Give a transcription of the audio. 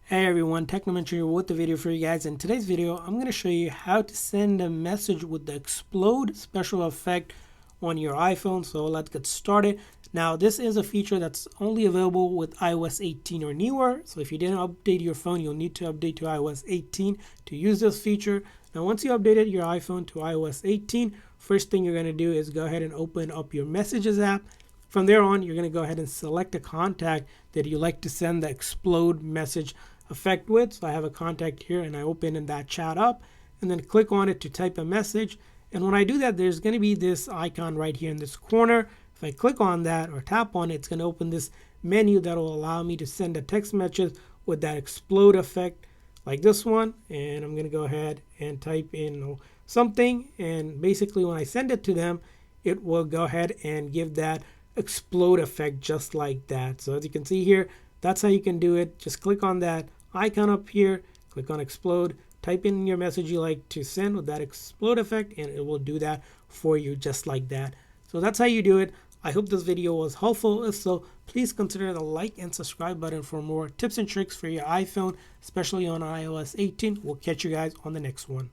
Hey everyone, Technomentary here with the video for you guys. In today's video, I'm going to show you how to send a message with the explode special effect on your iPhone. So let's get started. Now this is a feature that's only available with iOS 18 or newer. So if you didn't update your phone, you'll need to update to iOS 18 to use this feature. Now once you updated your iPhone to iOS 18, first thing you're going to do is go ahead and open up your Messages app. From there on, you're going to go ahead and select a contact that you like to send the explode message effect with. So I have a contact here and I open that chat up and then click on it to type a message. And when I do that, there's going to be this icon right here in this corner. If I click on that or tap on it, it's going to open this menu that will allow me to send a text message with that explode effect like this one. And I'm going to go ahead and type in something. And basically when I send it to them, it will go ahead and give that explode effect just like that. So as you can see here, that's how you can do it. Just click on that icon up here, click on explode, type in your message you like to send with that explode effect, and it will do that for you just like that. So that's how you do it. I hope this video was helpful. If so, please consider the like and subscribe button for more tips and tricks for your iPhone, especially on iOS 18. We'll catch you guys on the next one.